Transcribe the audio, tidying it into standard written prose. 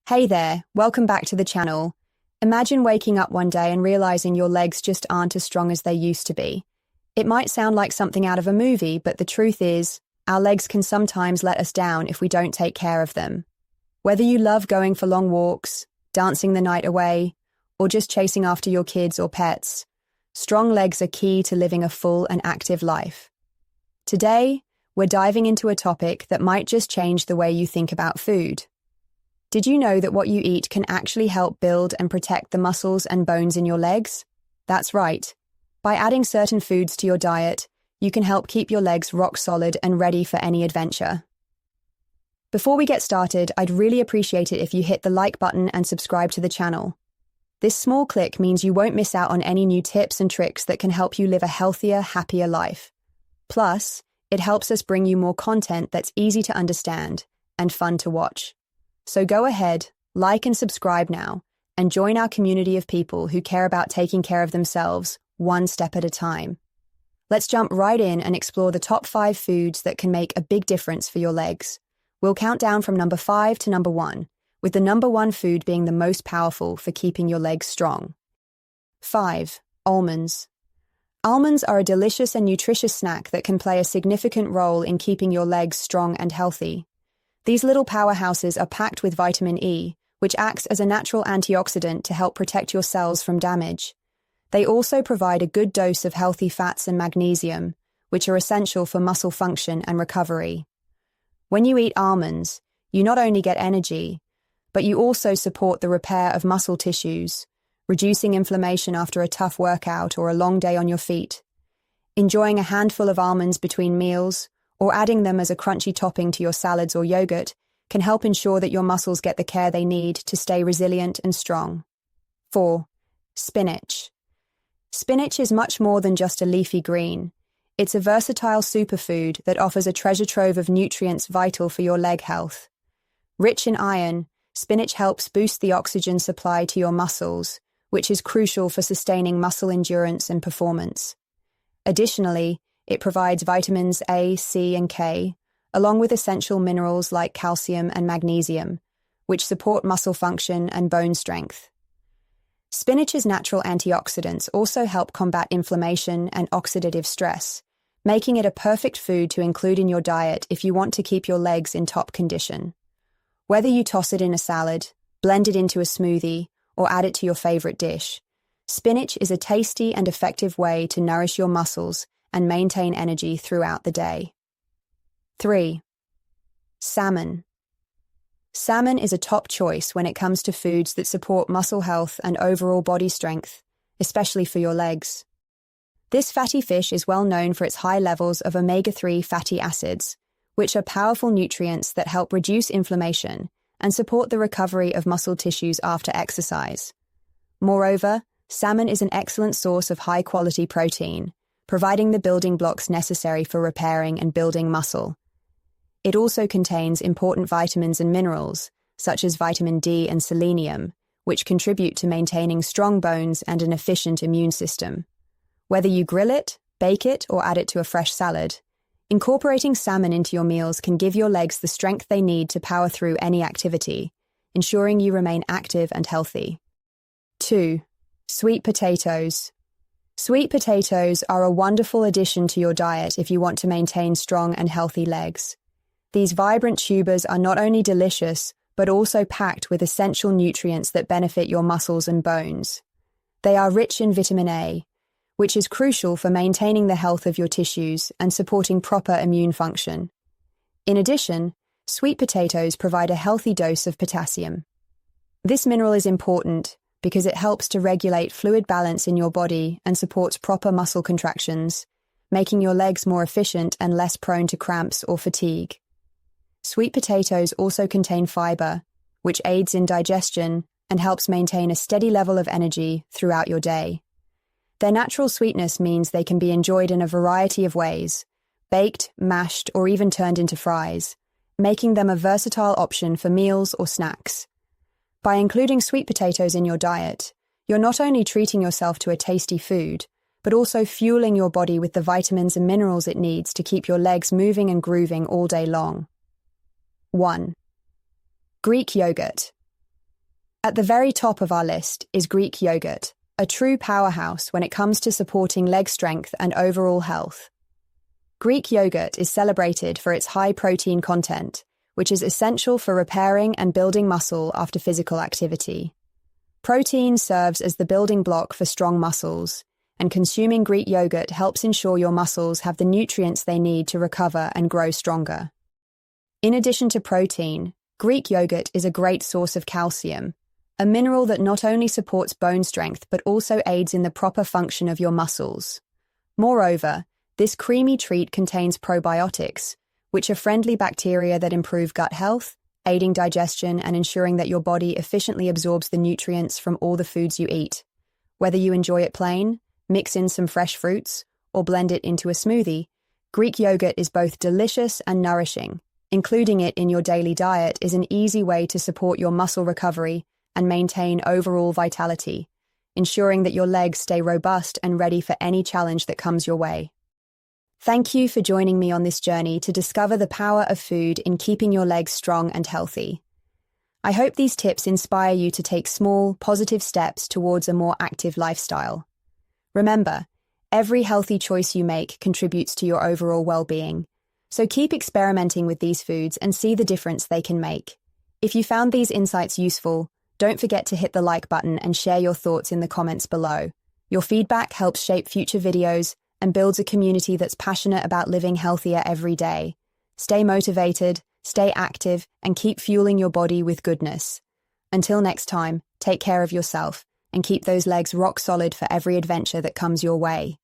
Hey there, welcome back to the channel. Imagine waking up one day and realizing your legs just aren't as strong as they used to be. It might sound like something out of a movie, but the truth is, our legs can sometimes let us down if we don't take care of them. Whether you love going for long walks, dancing the night away, or just chasing after your kids or pets, strong legs are key to living a full and active life. Today, we're diving into a topic that might just change the way you think about food. Did you know that what you eat can actually help build and protect the muscles and bones in your legs? That's right. By adding certain foods to your diet, you can help keep your legs rock solid and ready for any adventure. Before we get started, I'd really appreciate it if you hit the like button and subscribe to the channel. This small click means you won't miss out on any new tips and tricks that can help you live a healthier, happier life. Plus, it helps us bring you more content that's easy to understand and fun to watch. So go ahead, like and subscribe now, and join our community of people who care about taking care of themselves one step at a time. Let's jump right in and explore the top 5 foods that can make a big difference for your legs. We'll count down from number 5 to number 1, with the number 1 food being the most powerful for keeping your legs strong. 5. Almonds. Almonds are a delicious and nutritious snack that can play a significant role in keeping your legs strong and healthy. These little powerhouses are packed with vitamin E, which acts as a natural antioxidant to help protect your cells from damage. They also provide a good dose of healthy fats and magnesium, which are essential for muscle function and recovery. When you eat almonds, you not only get energy, but you also support the repair of muscle tissues, reducing inflammation after a tough workout or a long day on your feet. Enjoying a handful of almonds between meals, or adding them as a crunchy topping to your salads or yogurt, can help ensure that your muscles get the care they need to stay resilient and strong. 4. Spinach. Spinach is much more than just a leafy green. It's a versatile superfood that offers a treasure trove of nutrients vital for your leg health. Rich in iron, spinach helps boost the oxygen supply to your muscles, which is crucial for sustaining muscle endurance and performance. Additionally, it provides vitamins A, C, and K, along with essential minerals like calcium and magnesium, which support muscle function and bone strength. Spinach's natural antioxidants also help combat inflammation and oxidative stress, making it a perfect food to include in your diet if you want to keep your legs in top condition. Whether you toss it in a salad, blend it into a smoothie, or add it to your favorite dish, spinach is a tasty and effective way to nourish your muscles and maintain energy throughout the day. 3. Salmon. Salmon is a top choice when it comes to foods that support muscle health and overall body strength, especially for your legs. This fatty fish is well known for its high levels of omega-3 fatty acids, which are powerful nutrients that help reduce inflammation and support the recovery of muscle tissues after exercise. Moreover, salmon is an excellent source of high-quality protein, providing the building blocks necessary for repairing and building muscle. It also contains important vitamins and minerals, such as vitamin D and selenium, which contribute to maintaining strong bones and an efficient immune system. Whether you grill it, bake it, or add it to a fresh salad, incorporating salmon into your meals can give your legs the strength they need to power through any activity, ensuring you remain active and healthy. 2. Sweet potatoes. Sweet potatoes are a wonderful addition to your diet if you want to maintain strong and healthy legs. These vibrant tubers are not only delicious, but also packed with essential nutrients that benefit your muscles and bones. They are rich in vitamin A, which is crucial for maintaining the health of your tissues and supporting proper immune function. In addition, sweet potatoes provide a healthy dose of potassium. This mineral is important because it helps to regulate fluid balance in your body and supports proper muscle contractions, making your legs more efficient and less prone to cramps or fatigue. Sweet potatoes also contain fiber, which aids in digestion and helps maintain a steady level of energy throughout your day. Their natural sweetness means they can be enjoyed in a variety of ways, baked, mashed, or even turned into fries, making them a versatile option for meals or snacks. By including sweet potatoes in your diet, you're not only treating yourself to a tasty food, but also fueling your body with the vitamins and minerals it needs to keep your legs moving and grooving all day long. 1. Greek yogurt. At the very top of our list is Greek yogurt, a true powerhouse when it comes to supporting leg strength and overall health. Greek yogurt is celebrated for its high protein content, which is essential for repairing and building muscle after physical activity. Protein serves as the building block for strong muscles, and consuming Greek yogurt helps ensure your muscles have the nutrients they need to recover and grow stronger. In addition to protein, Greek yogurt is a great source of calcium, a mineral that not only supports bone strength but also aids in the proper function of your muscles. Moreover, this creamy treat contains probiotics, which are friendly bacteria that improve gut health, aiding digestion and ensuring that your body efficiently absorbs the nutrients from all the foods you eat. Whether you enjoy it plain, mix in some fresh fruits, or blend it into a smoothie, Greek yogurt is both delicious and nourishing. Including it in your daily diet is an easy way to support your muscle recovery and maintain overall vitality, ensuring that your legs stay robust and ready for any challenge that comes your way. Thank you for joining me on this journey to discover the power of food in keeping your legs strong and healthy. I hope these tips inspire you to take small, positive steps towards a more active lifestyle. Remember, every healthy choice you make contributes to your overall well-being, so keep experimenting with these foods and see the difference they can make. If you found these insights useful, don't forget to hit the like button and share your thoughts in the comments below. Your feedback helps shape future videos and builds a community that's passionate about living healthier every day. Stay motivated, stay active, and keep fueling your body with goodness. Until next time, take care of yourself and keep those legs rock solid for every adventure that comes your way.